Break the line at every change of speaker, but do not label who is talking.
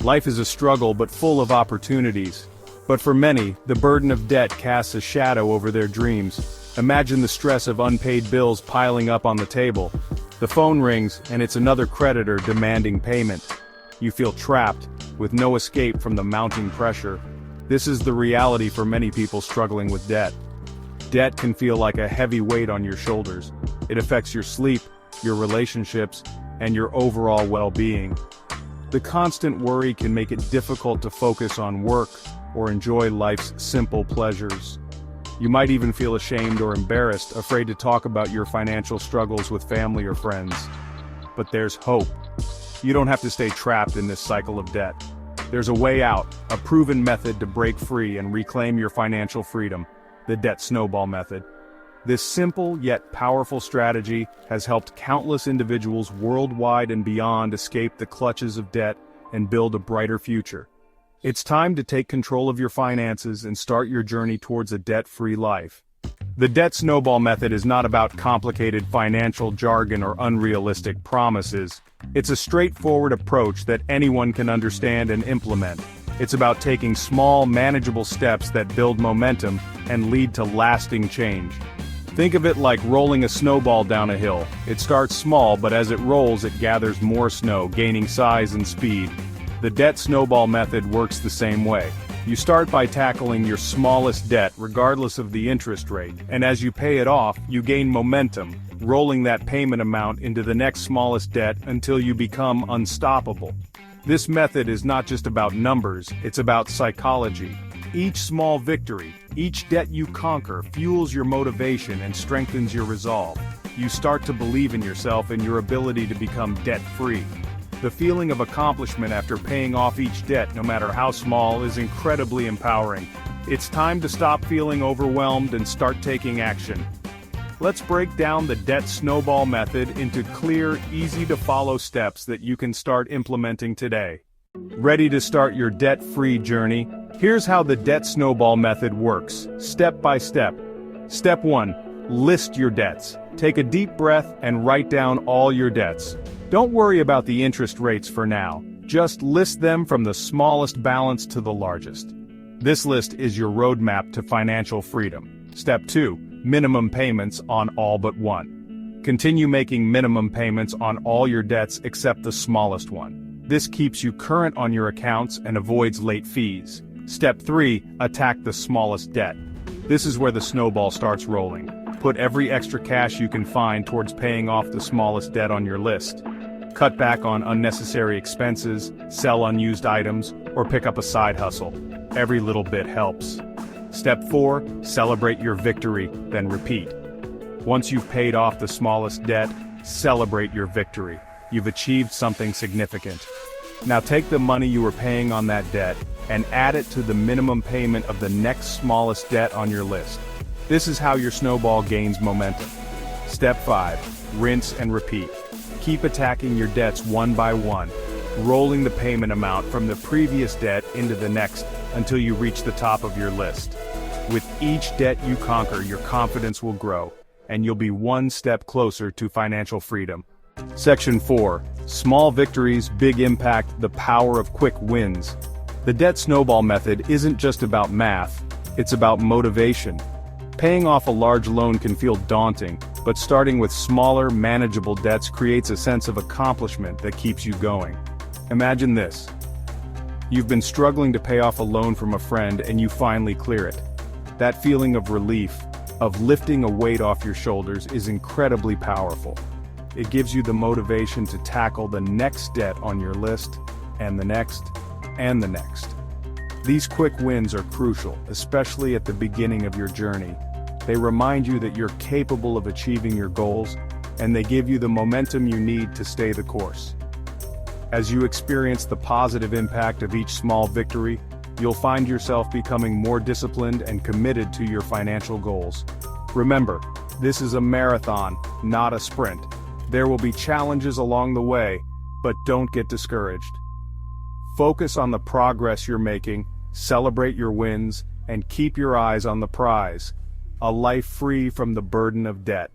Life is a struggle but full of opportunities. But for many, the burden of debt casts a shadow over their dreams. Imagine the stress of unpaid bills piling up on the table. The phone rings, and it's another creditor demanding payment. You feel trapped, with no escape from the mounting pressure. This is the reality for many people struggling with debt. Debt can feel like a heavy weight on your shoulders. It affects your sleep, your relationships, and your overall well-being. The constant worry can make it difficult to focus on work or enjoy life's simple pleasures. You might even feel ashamed or embarrassed, afraid to talk about your financial struggles with family or friends. But there's hope. You don't have to stay trapped in this cycle of debt. There's a way out, a proven method to break free and reclaim your financial freedom, the debt snowball method. This simple yet powerful strategy has helped countless individuals worldwide and beyond escape the clutches of debt and build a brighter future. It's time to take control of your finances and start your journey towards a debt-free life. The debt snowball method is not about complicated financial jargon or unrealistic promises. It's a straightforward approach that anyone can understand and implement. It's about taking small, manageable steps that build momentum and lead to lasting change. Think of it like rolling a snowball down a hill. It starts small, but as it rolls, it gathers more snow, gaining size and speed. The debt snowball method works the same way. You start by tackling your smallest debt regardless of the interest rate, and as you pay it off, you gain momentum, rolling that payment amount into the next smallest debt until you become unstoppable. This method is not just about numbers, it's about psychology. Each small victory, each debt you conquer fuels your motivation and strengthens your resolve. You start to believe in yourself and your ability to become debt-free. The feeling of accomplishment after paying off each debt, no matter how small, is incredibly empowering. It's time to stop feeling overwhelmed and start taking action. Let's break down the debt snowball method into clear, easy-to-follow steps that you can start implementing today. Ready to start your debt-free journey? Here's how the debt snowball method works, step by step. Step 1. List your debts. Take a deep breath and write down all your debts. Don't worry about the interest rates for now. Just list them from the smallest balance to the largest. This list is your roadmap to financial freedom. Step 2. Minimum payments on all but one. Continue making minimum payments on all your debts except the smallest one. This keeps you current on your accounts and avoids late fees. Step 3. Attack the smallest debt. This is where the snowball starts rolling. Put every extra cash you can find towards paying off the smallest debt on your list. Cut back on unnecessary expenses, sell unused items, or pick up a side hustle. Every little bit helps. Step 4. Celebrate your victory, then repeat. Once you've paid off the smallest debt, celebrate your victory. You've achieved something significant. Now take the money you were paying on that debt and add it to the minimum payment of the next smallest debt on your list. This is how your snowball gains momentum. Step 5. Rinse and repeat. Keep attacking your debts one by one, rolling the payment amount from the previous debt into the next until you reach the top of your list. With each debt you conquer, your confidence will grow, and you'll be one step closer to financial freedom. Section 4. Small victories, big impact, the power of quick wins. The debt snowball method isn't just about math, it's about motivation. Paying off a large loan can feel daunting, but starting with smaller, manageable debts creates a sense of accomplishment that keeps you going. Imagine this. You've been struggling to pay off a loan from a friend and you finally clear it. That feeling of relief, of lifting a weight off your shoulders, is incredibly powerful. It gives you the motivation to tackle the next debt on your list, and the next, and the next. These quick wins are crucial, especially at the beginning of your journey. They remind you that you're capable of achieving your goals, and they give you the momentum you need to stay the course. As you experience the positive impact of each small victory, you'll find yourself becoming more disciplined and committed to your financial goals. Remember, this is a marathon, not a sprint. There will be challenges along the way, but don't get discouraged. Focus on the progress you're making, celebrate your wins, and keep your eyes on the prize: a life free from the burden of debt.